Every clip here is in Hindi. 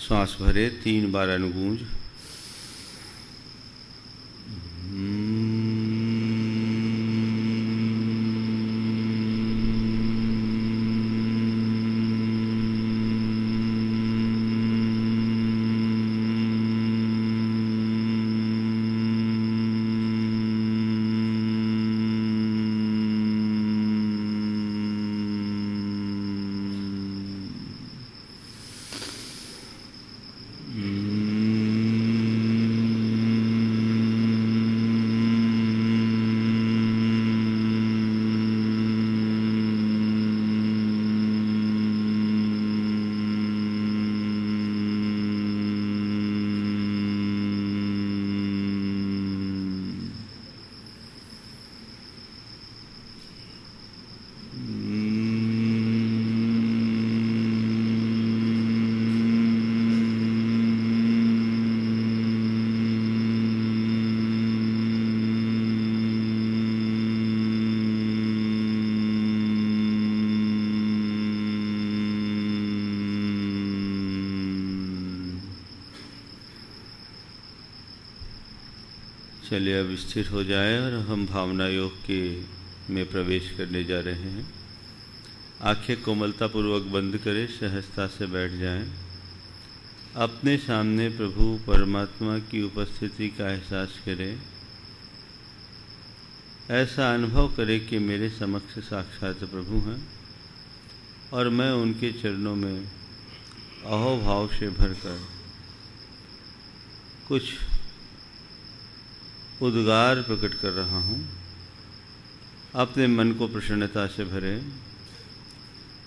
सांस भरे 3 बार अनुगूंज। चलिए अब स्थिर हो जाएं और हम भावना योग के में प्रवेश करने जा रहे हैं। आंखें कोमलतापूर्वक बंद करें, सहजता से बैठ जाएं। अपने सामने प्रभु परमात्मा की उपस्थिति का एहसास करें। ऐसा अनुभव करें कि मेरे समक्ष साक्षात प्रभु हैं और मैं उनके चरणों में अहोभाव से भरकर कुछ उद्गार प्रकट कर रहा हूँ। अपने मन को प्रसन्नता से भरें,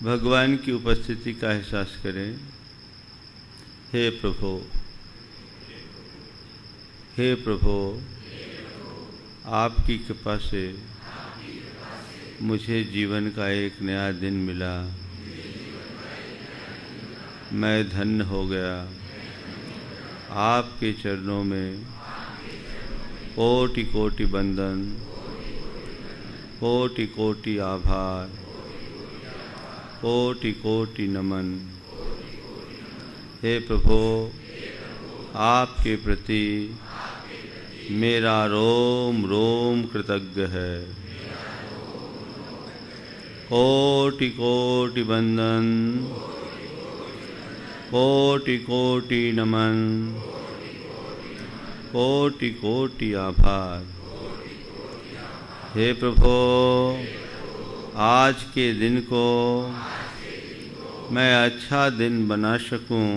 भगवान की उपस्थिति का एहसास करें। हे प्रभु, हे प्रभु, आपकी कृपा से मुझे जीवन का एक नया दिन मिला। मैं धन्य हो गया। आपके चरणों में कोटि कोटि वंदन, कोटि कोटि आभार, कोटि कोटि नमन। हे प्रभु, आपके प्रति मेरा रोम रोम कृतज्ञ है। कोटि कोटि वंदन, कोटि कोटि नमन, कोटि कोटि आभार। हे प्रभु, आज के दिन को मैं अच्छा दिन बना सकूं,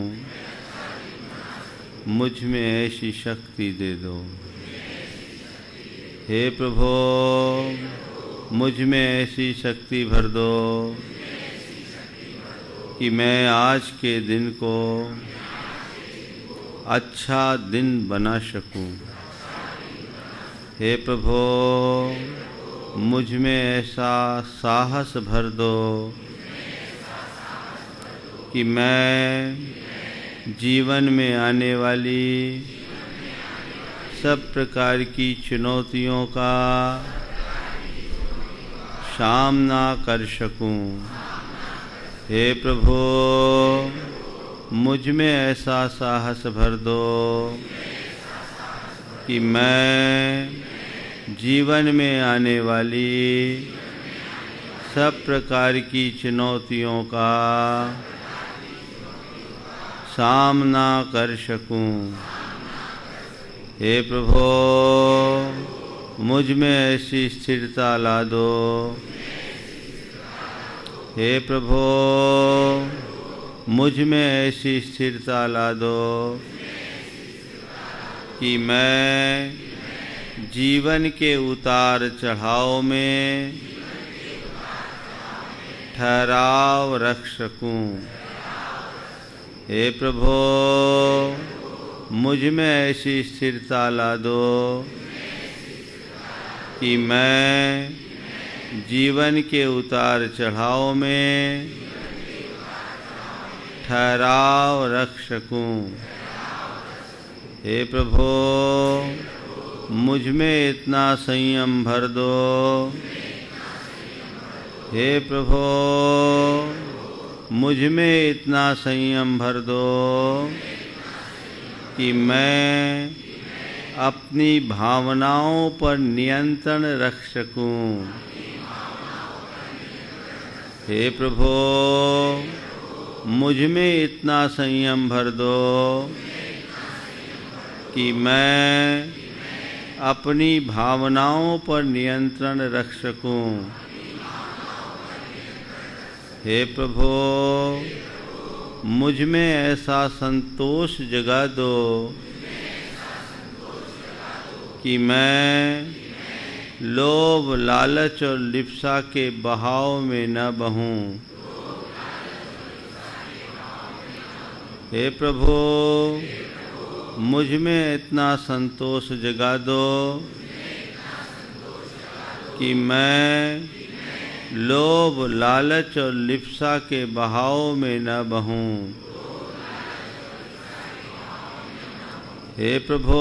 मुझ में ऐसी शक्ति दे दो। हे प्रभु, मुझ में ऐसी शक्ति भर दो कि मैं आज के दिन को अच्छा दिन बना सकूं। हे प्रभु, मुझ में ऐसा साहस भर दो कि मैं जीवन में आने वाली सब प्रकार की चुनौतियों का सामना कर सकूं। हे प्रभु, मुझ में ऐसा साहस भर दो कि मैं जीवन में आने वाली सब प्रकार की चुनौतियों का सामना कर सकूं। हे प्रभु, मुझ में ऐसी स्थिरता ला दो। हे प्रभु, मुझ में ऐसी स्थिरता ला दो कि मैं जीवन के उतार चढ़ाव में ठहराव रख सकूं। हे प्रभु, मुझ में ऐसी स्थिरता ला दो कि मैं जीवन के उतार चढ़ाव में ठहराव रख सकूं। हे प्रभु, मुझ में इतना संयम भर दो। हे प्रभु, मुझ में इतना संयम भर दो कि मैं अपनी भावनाओं पर नियंत्रण रख सकूं। हे प्रभु, मुझ में इतना संयम भर दो कि मैं अपनी भावनाओं पर नियंत्रण रख सकूं। हे प्रभु, मुझ में ऐसा संतोष जगा दो कि मैं लोभ, लालच और लिप्सा के बहाव में न बहूं। हे प्रभु, मुझ में इतना संतोष जगा दो कि मैं लोभ, लालच और लिप्सा के बहाव में न बहूं। हे प्रभु,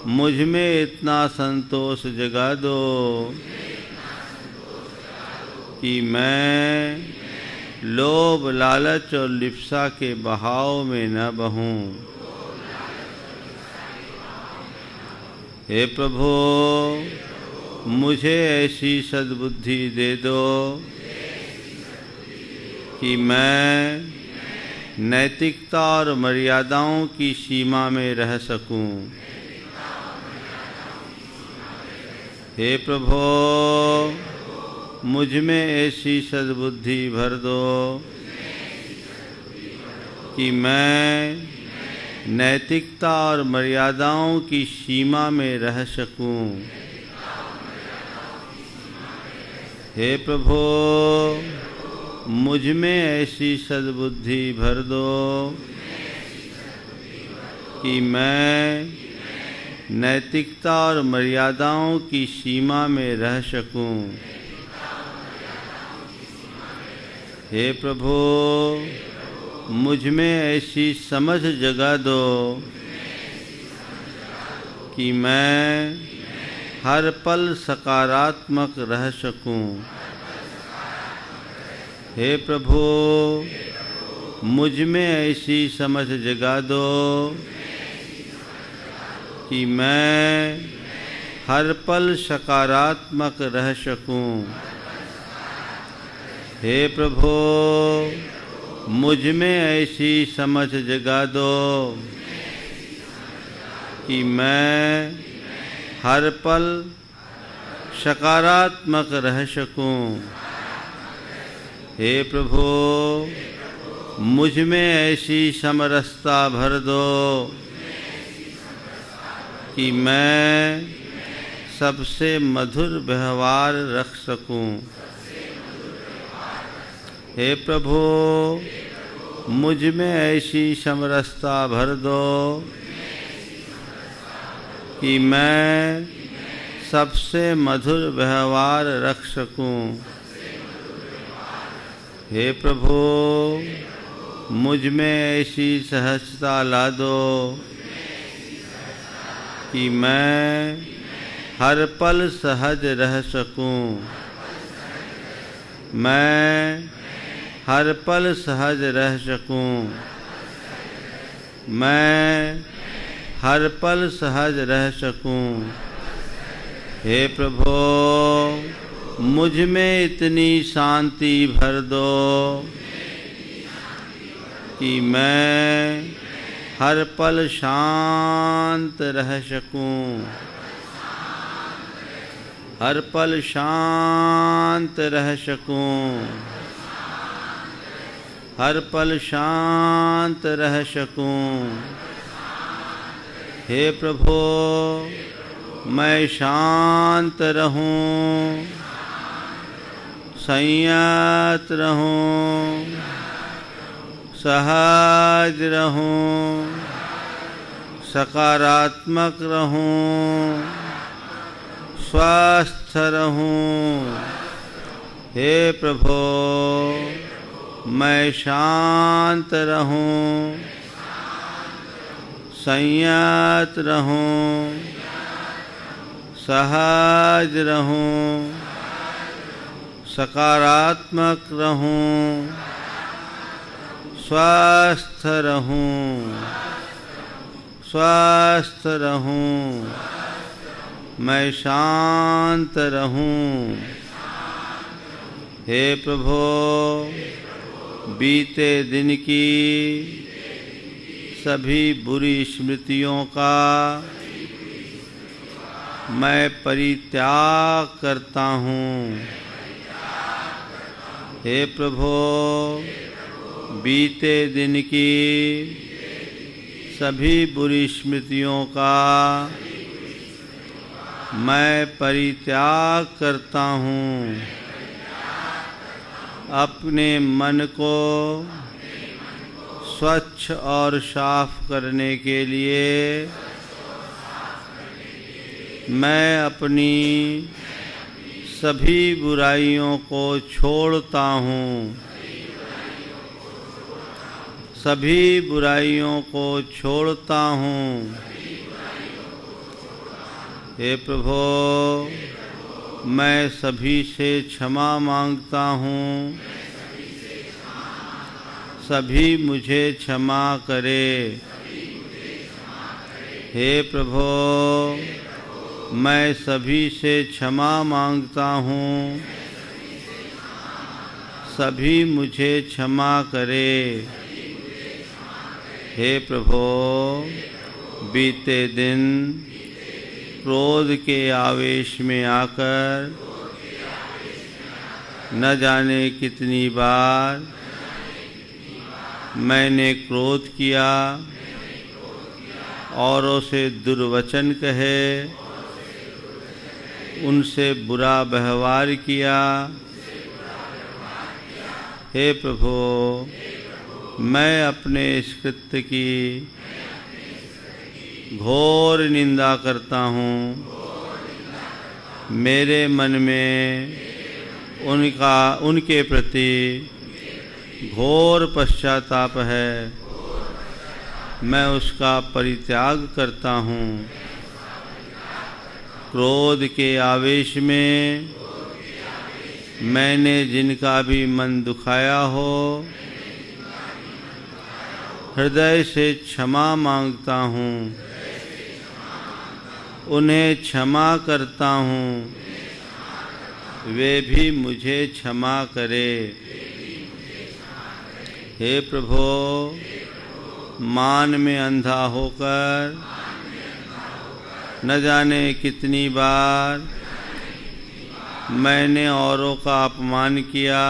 मुझ में इतना संतोष जगा दो कि मैं लोभ, लालच और लिप्सा के बहाव में न बहूं। हे प्रभु, मुझे ऐसी सद्बुद्धि दे दो कि मैं नैतिकता और मर्यादाओं की सीमा में रह सकूं। हे प्रभु, मुझ में ऐसी सद्बुद्धि भर दो कि मैं नैतिकता और मर्यादाओं की सीमा में रह सकूं। हे प्रभु, मुझ में ऐसी सद्बुद्धि भर दो कि मैं नैतिकता और मर्यादाओं की सीमा में रह सकूं। हे प्रभु, मुझ में ऐसी समझ जगा दो कि मैं हर पल सकारात्मक रह सकूं। हे प्रभु, मुझ में ऐसी समझ जगा दो कि मैं हर पल सकारात्मक रह सकूं। हे प्रभु, मुझ में ऐसी समझ जगा दो कि मैं हर पल सकारात्मक रह सकूं। हे प्रभु, मुझ में ऐसी समरसता भर दो कि मैं सबसे मधुर व्यवहार रख सकूं। हे प्रभु, मुझ में ऐसी समरसता भर दो कि मैं सबसे मधुर व्यवहार रख सकूं। हे प्रभु, मुझ में ऐसी सहजता ला दो कि मैं हर पल सहज रह सकूं। मैं हर पल सहज रह सकूं। मैं हर पल सहज रह सकूं। हे प्रभु, मुझ में इतनी शांति भर दो कि मैं हर पल शांत रह सकूं। हर पल शांत रह सकूं। हर पल शांत रह सकूं। हे प्रभु, मैं शांत रहूं, संयत रहूं, सहज रहूं, सकारात्मक रहूं, स्वस्थ रहूं। हे प्रभु, मैं शांत रहूं, संयत रहूं, सहज रहूं, सकारात्मक रहूं, स्वस्थ रहूं, स्वस्थ रहूं, मैं शांत रहूं। हे प्रभु, बीते दिन की सभी बुरी स्मृतियों का मैं परित्याग करता हूँ। हे प्रभु, बीते दिन की सभी बुरी स्मृतियों का मैं परित्याग करता हूँ। अपने मन को स्वच्छ और साफ करने के लिए मैं अपनी सभी बुराइयों को छोड़ता हूँ। सभी बुराइयों को छोड़ता हूँ। हे प्रभु, मैं सभी से क्षमा मांगता हूँ। सभी मुझे क्षमा करे। हे प्रभु, मैं सभी से क्षमा मांगता हूँ। सभी मुझे क्षमा करे। हे प्रभु, बीते दिन क्रोध के आवेश में आकर न जाने कितनी बार मैंने क्रोध किया, औरों से दुर्वचन कहे, उनसे बुरा व्यवहार किया। हे प्रभु, मैं अपने इस कृत्य की घोर निंदा करता हूँ। मेरे मन में उनके प्रति घोर पश्चाताप है। मैं उसका परित्याग करता हूँ। क्रोध के आवेश में मैंने जिनका भी मन दुखाया हो, हृदय से क्षमा मांगता हूँ। उन्हें क्षमा करता हूँ। वे भी मुझे क्षमा करे। हे प्रभु, मान में अंधा होकर न जाने कितनी बार मैंने औरों का अपमान किया,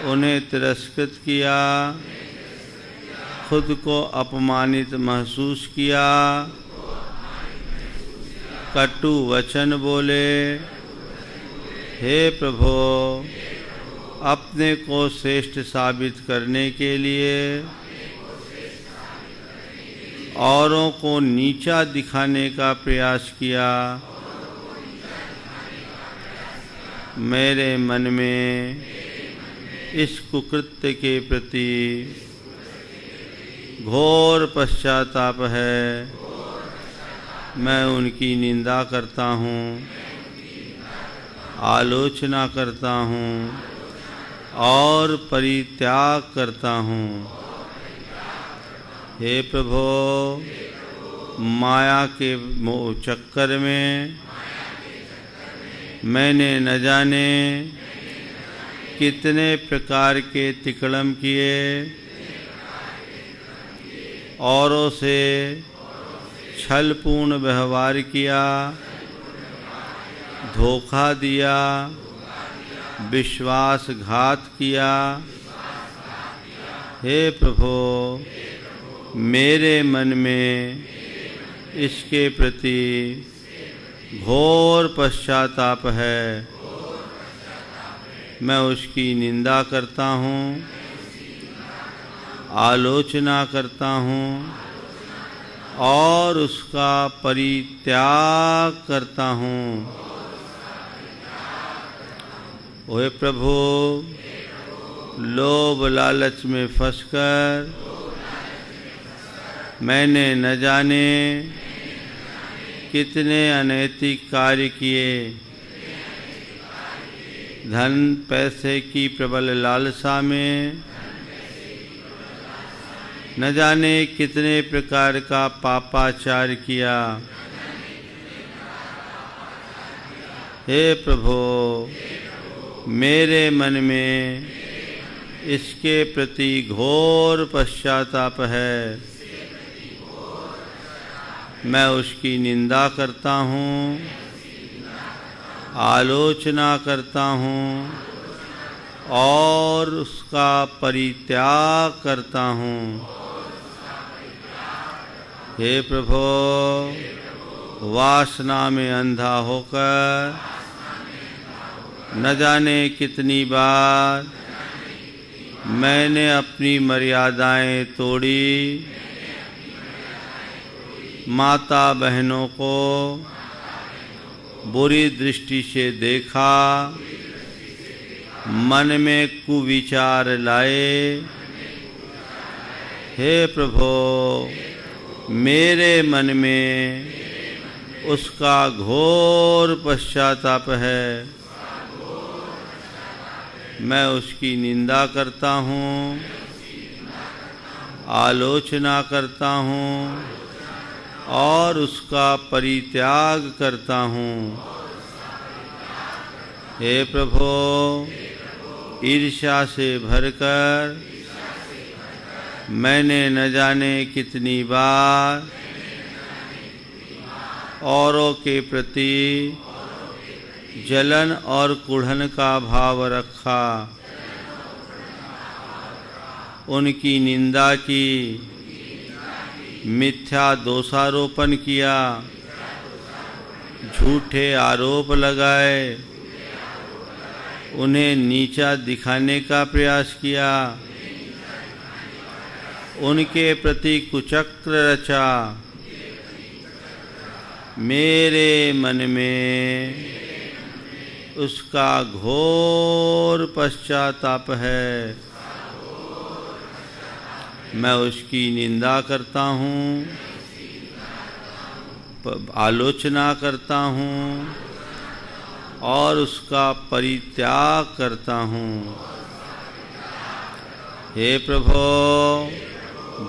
उन्हें तिरस्कृत किया, खुद को अपमानित महसूस किया, कटु वचन बोले। हे प्रभु, अपने को श्रेष्ठ साबित करने के लिए औरों को नीचा दिखाने का प्रयास किया। मेरे मन में इस कुकृत्य के प्रति घोर पश्चाताप है। मैं उनकी निंदा करता हूँ, आलोचना करता हूँ और परित्याग करता हूँ। हे प्रभु, माया के मोह चक्कर में मैंने न जाने कितने प्रकार के तिकड़म किए, औरों से छलपूर्ण व्यवहार किया, धोखा दिया, विश्वासघात किया। हे प्रभु, मेरे मन में इसके प्रति घोर पश्चाताप है। मैं उसकी निंदा करता हूँ, आलोचना करता हूँ और उसका परित्याग करता हूँ। ओहे प्रभु, लोभ लालच में फंसकर मैंने न जाने कितने अनैतिक कार्य किए। धन पैसे की प्रबल लालसा में न जाने कितने प्रकार का पापाचार किया। हे प्रभु, मेरे मन में इसके प्रति घोर पश्चाताप है। मैं उसकी निंदा करता हूँ, आलोचना करता हूँ और उसका परित्याग करता हूँ। हे प्रभु, वासना में अंधा होकर न जाने कितनी बार मैंने अपनी मर्यादाएं तोड़ी, माता बहनों को बुरी दृष्टि से देखा, मन में कुविचार लाए। हे प्रभु, मेरे मन में उसका घोर पश्चाताप है। मैं उसकी निंदा करता हूँ, आलोचना करता हूँ और उसका परित्याग करता हूँ। हे प्रभु, ईर्ष्या से भरकर मैंने न जाने कितनी बार औरों के प्रति जलन और कुढ़न का भाव रखा, उनकी निंदा की, मिथ्या दोषारोपण किया, झूठे आरोप लगाए, उन्हें नीचा दिखाने का प्रयास किया, उनके प्रति कुचक्र रचा। मेरे मन में उसका घोर पश्चाताप है। मैं उसकी निंदा करता हूँ, आलोचना करता हूँ और उसका परित्याग करता हूँ। हे प्रभु,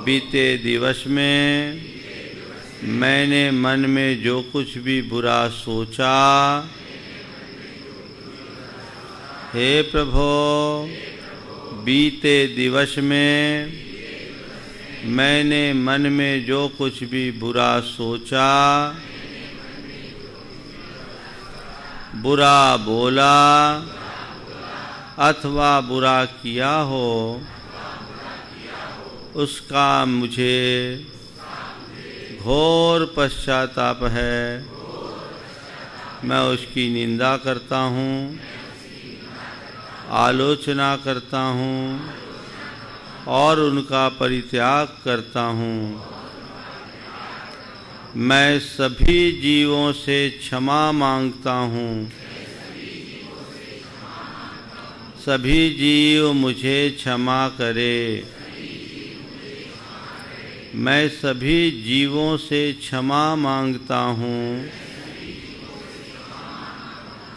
बीते दिवस में मैंने मन में जो कुछ भी बुरा सोचा, हे प्रभु, बीते दिवस में मैंने मन में जो कुछ भी बुरा सोचा, बुरा बोला अथवा बुरा किया हो, उसका मुझे घोर पश्चाताप है। मैं उसकी निंदा करता हूँ, आलोचना करता हूँ और उनका परित्याग करता हूँ। मैं सभी जीवों से क्षमा मांगता हूँ। सभी जीव मुझे क्षमा करे। मैं सभी जीवों से क्षमा मांगता हूँ।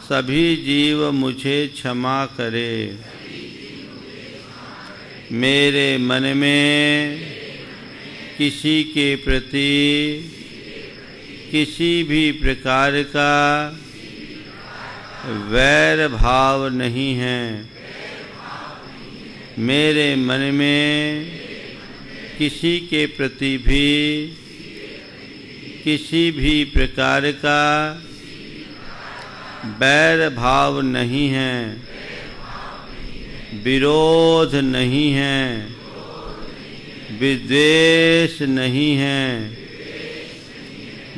सभी जीव मुझे क्षमा करे। मेरे मन में किसी के प्रति किसी भी प्रकार का वैर भाव नहीं है। मेरे मन में किसी के प्रति भी किसी भी प्रकार का बैर भाव नहीं है, विरोध नहीं है, विद्वेष नहीं है।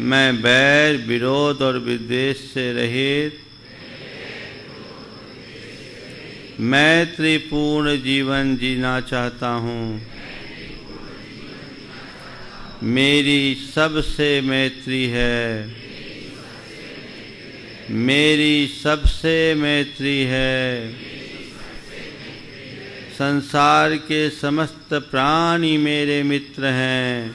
मैं बैर, विरोध और विद्वेष से रहित मैत्रीपूर्ण जीवन जीना चाहता हूँ। मेरी सबसे मैत्री है। मेरी सबसे मैत्री है। संसार के समस्त प्राणी मेरे मित्र हैं।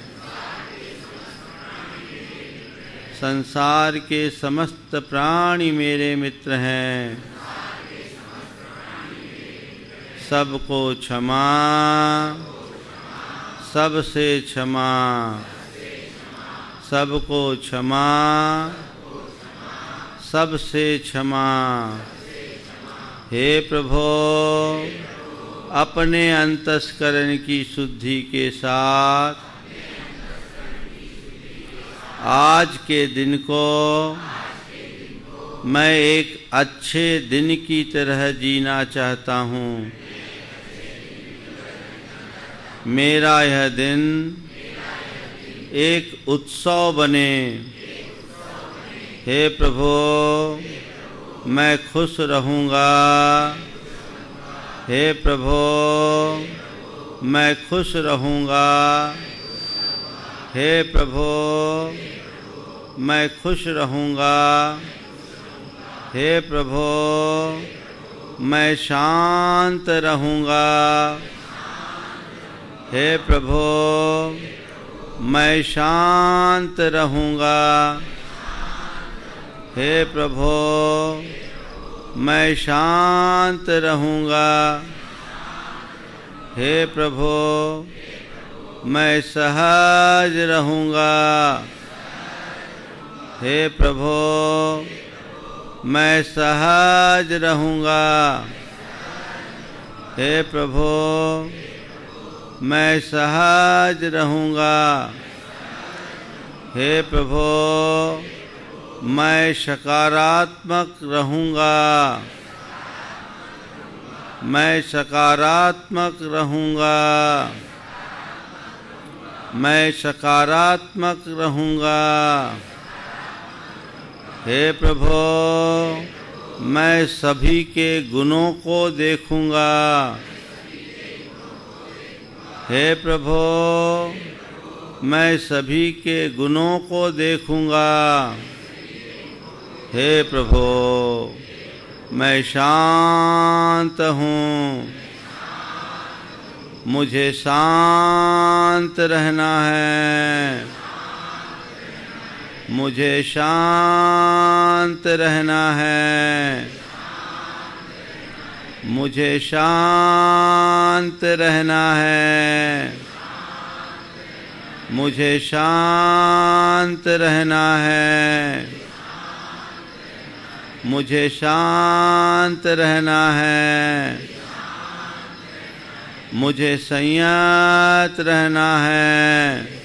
संसार के समस्त प्राणी मेरे मित्र हैं। सबको क्षमा, सबसे क्षमा, सबको क्षमा, सबसे क्षमा। हे प्रभो, अपने अंतस्करण की शुद्धि के साथ आज के दिन को मैं एक अच्छे दिन की तरह जीना चाहता हूँ। मेरा यह दिन एक उत्सव बने। हे प्रभु, मैं खुश रहूँगा। हे प्रभु, मैं खुश रहूँगा। हे प्रभु, मैं खुश रहूँगा। हे प्रभु, मैं शांत रहूँगा। हे प्रभु, मैं शांत रहूँगा। हे प्रभु, मैं शांत रहूँगा। हे प्रभु, मैं सहज रहूँगा। हे प्रभु, मैं सहज रहूँगा। हे प्रभु, मैं सहज रहूँगा। हे प्रभु, मैं सकारात्मक रहूँगा। मैं सकारात्मक रहूँगा। मैं सकारात्मक रहूँगा। हे प्रभु, मैं सभी के गुणों को देखूँगा। हे प्रभु, मैं सभी के गुणों को देखूँगा। हे प्रभु, मैं शांत हूँ। मुझे शांत रहना है। मुझे शांत रहना है। मुझे शांत रहना है। मुझे शांत रहना है। मुझे शांत रहना है। मुझे संयत रहना है।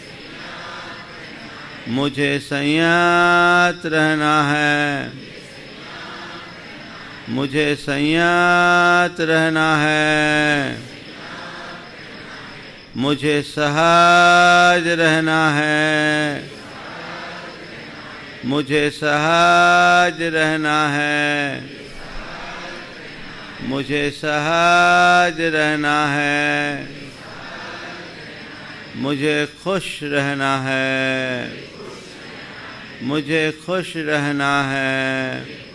मुझे संयत रहना है। मुझे संयत रहना है। मुझे सहज रहना है। मुझे सहज रहना है। मुझे सहज रहना है। मुझे खुश रहना है। मुझे खुश रहना है।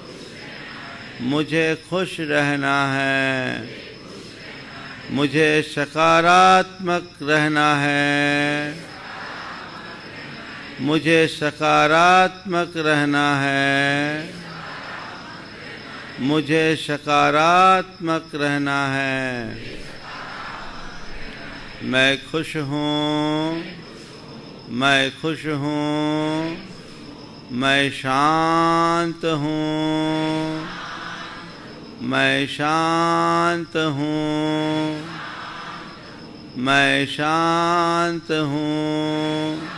मुझे खुश रहना है। मुझे सकारात्मक रहना है। मुझे सकारात्मक रहना है। मुझे सकारात्मक रहना है। मैं खुश हूँ। मैं खुश हूँ। मैं शांत हूँ। मैं शांत हूँ। मैं शांत हूँ।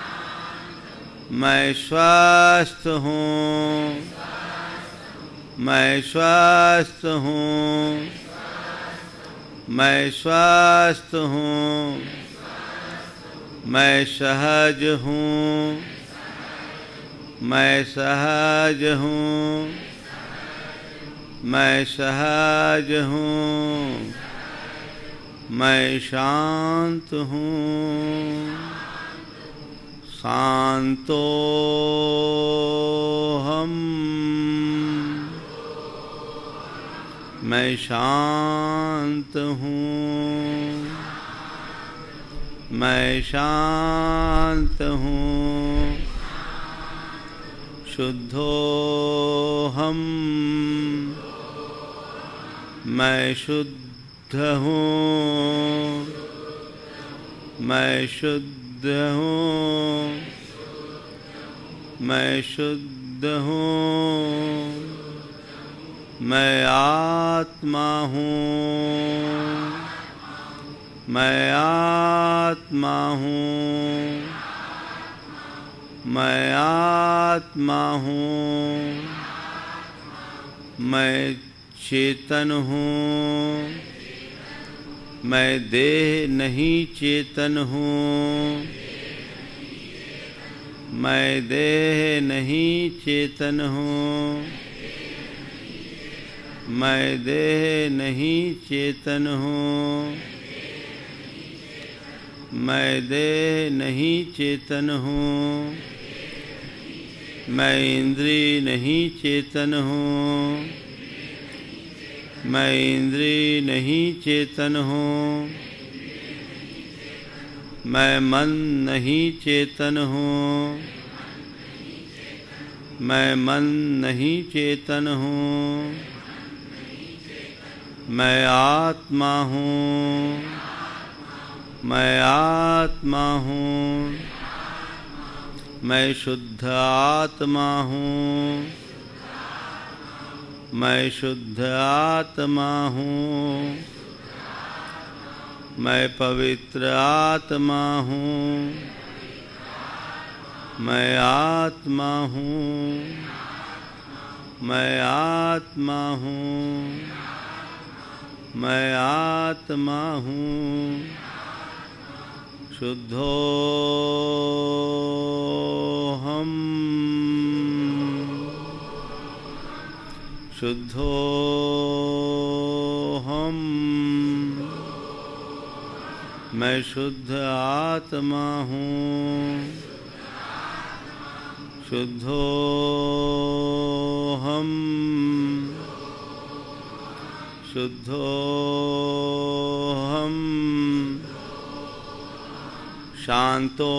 मैं स्वस्थ हूँ। मैं स्वस्थ हूँ। मैं स्वस्थ हूँ। मैं सहज हूँ। मैं सहज हूँ। मैं सहज हूँ। मैं शांत हूँ। शांतो हम। मैं शांत हूँ। मैं शांत हूँ। शुद्धो हम। मैं शुद्ध शुद्ध हूँ, मैं शुद्ध हूँ, मैं शुद्ध हूँ, मैं आत्मा हूँ, मैं आत्मा हूँ, मैं आत्मा हूँ, मैं चेतन हूँ, मैं देह नहीं चेतन हूँ, मैं देह नहीं चेतन हूँ, मैं देह नहीं चेतन हूँ, मैं देह नहीं चेतन हूँ, मैं इंद्रिय नहीं चेतन हूँ, मैं इंद्रिय नहीं चेतन हूँ, मैं मन नहीं चेतन हूँ, मैं मन नहीं चेतन हूँ, मैं आत्मा हूँ, मैं आत्मा हूँ, मैं शुद्ध आत्मा हूँ, मैं शुद्ध आत्मा हूँ, मैं पवित्र आत्मा हूँ, मैं आत्मा हूँ, मैं आत्मा हूँ, मैं आत्मा हूँ, शुद्धोऽहम्, शुद्धोऽहम्, मैं शुद्ध आत्मा हूँ, शुद्धोऽहम्, शुद्धोऽहम्, शान्तोऽहम्,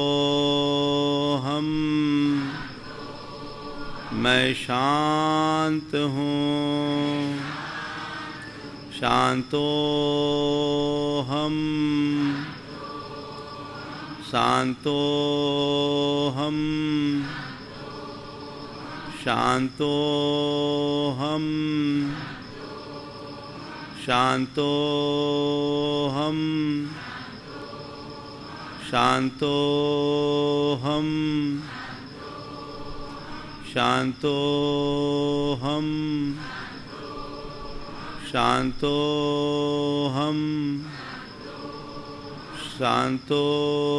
मैं शांत हूँ, शान्तोऽहम्, शान्तोऽहम्, शान्तोऽहम्, शान्तोऽहम्, शान्तोऽहम्, शान्तोऽहम्, शान्तोऽहम्, शान्तोऽहम्,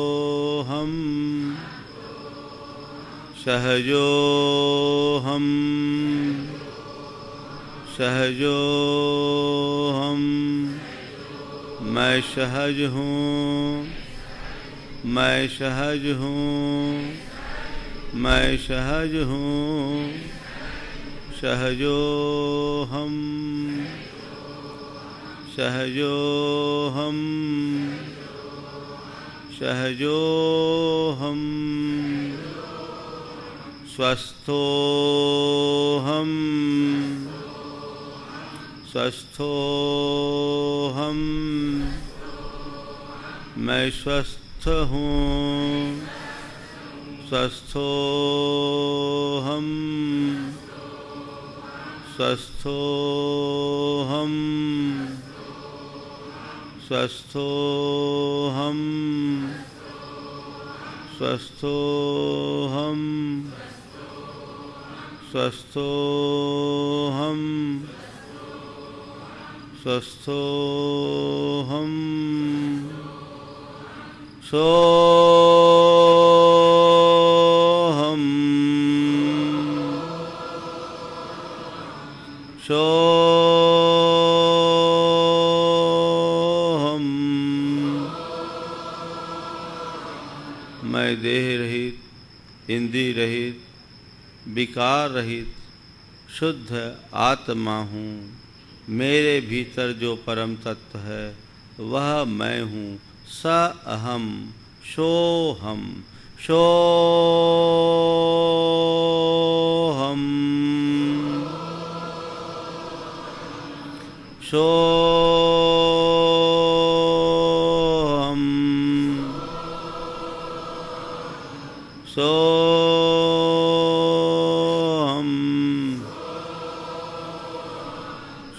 सहजोऽहम्, सहजोऽहम्, मैं सहज हूँ, मैं सहज हूँ, मैं सहज हूँ, सहजोऽहम्, सहजोऽहम्, सहजोऽहम्, स्वस्थोऽहम्, स्वस्थोऽहम्, मैं स्वस्थ हूँ, स्वस्थोऽहम्, स्वस्थोऽहम्, स्वस्थोऽहम्, स्वस्थोऽहम्, स्वस्थोऽहम्, स्वस्थोऽहम्, सोऽहम्, सोऽहम्, मैं देह रहित, इंद्रिय रहित, विकार रहित शुद्ध आत्मा हूँ। मेरे भीतर जो परम तत्व है वह मैं हूँ। स अहम सोहम सोहम सोहम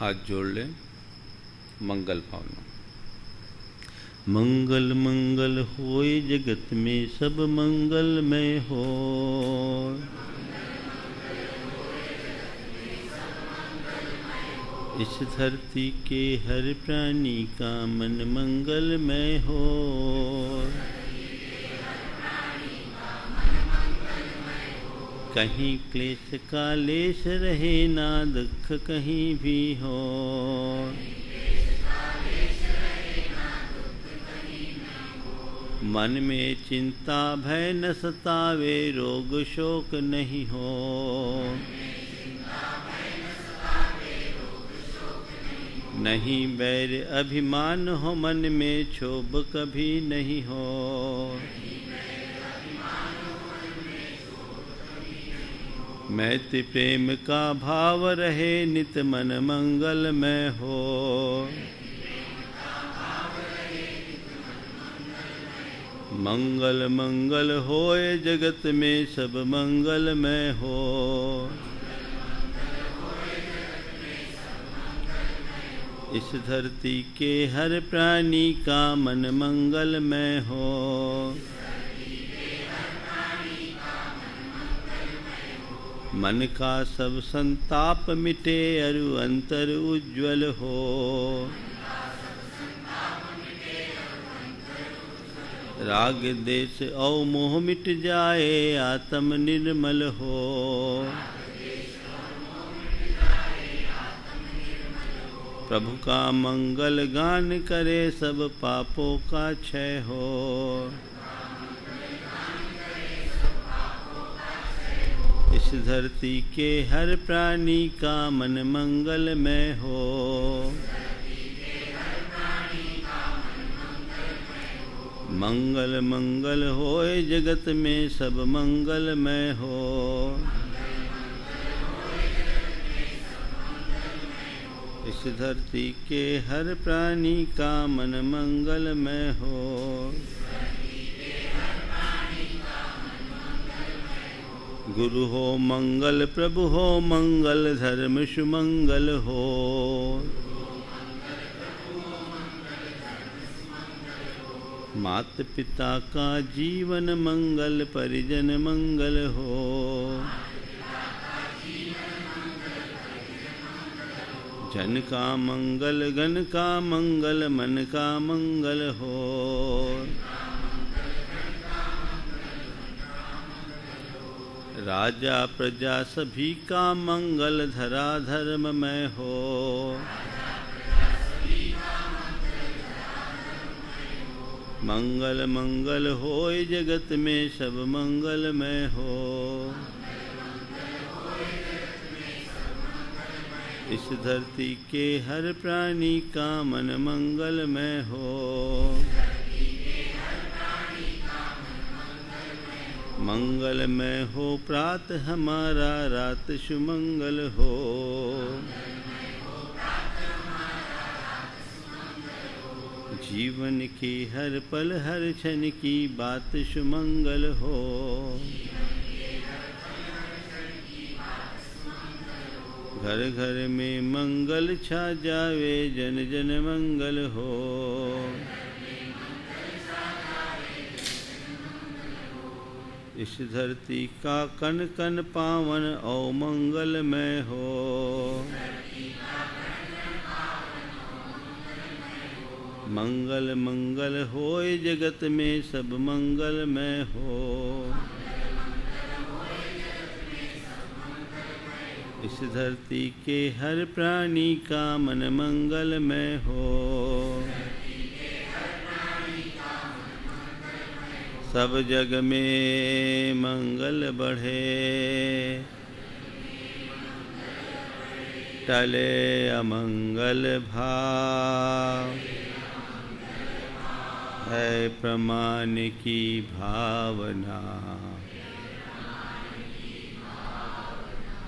हाथ जोड़ लें, मंगल भावना। मंगल मंगल होए जगत में सब मंगलमय हो। इस धरती के हर प्राणी का मन मंगलमय हो। कहीं क्लेश का लेश रहे ना दुख कहीं भी हो। मन में चिंता भय न सतावे, रोग शोक नहीं हो। नहीं बैर अभिमान हो, मन में क्षोभ कभी नहीं हो। मैत्री प्रेम का भाव रहे, नित मन मंगलमय हो। मंगल मंगल होए जगत में सब मंगलमय हो। इस धरती के हर प्राणी का मन मंगलमय हो। मन का सब संताप मिटे, अरु अंतर उज्ज्वल हो। राग देश और मोह मिट जाए, आत्म निर्मल हो। प्रभु का मंगल गान करे, सब पापों का क्षय हो। इस धरती के हर प्राणी का मन मंगलमय हो। मंगल मंगल होए जगत में सब मंगलमय हो। इस धरती के हर प्राणी का मन मंगलमय हो। गुरु हो मंगल, प्रभु हो मंगल, धर्म सुमंगल हो। मात पिता का जीवन मंगल, परिजन मंगल हो। जन का मंगल, गण का मंगल, मन का मंगल हो। राजा प्रजा सभी का मंगल, धरा धर्ममय हो। मंगल मंगल होए जगत में सब मंगलमय हो। इस धरती के हर प्राणी का मन मंगलमय हो। मंगलमय हो प्रात हमारा, रात सुमंगल हो। जीवन की हर पल हर क्षण की बात सुमंगल हो। घर घर में मंगल छा जावे, जन जन मंगल हो। इस धरती का कण कण पावन और मंगलमय हो। मंगल मंगल होए जगत में सब मंगलमय हो। इस धरती के हर प्राणी का मन मंगलमय हो। सब जग में मंगल बढ़े, टले अमंगल भाव। है प्रमाण की भावना,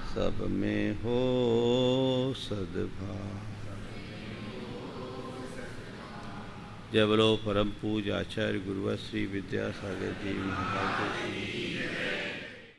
सब में हो सद्भाव। जय बोलो परम पूज्य आचार्य गुरुवर श्री विद्यासागर जी महाराज की।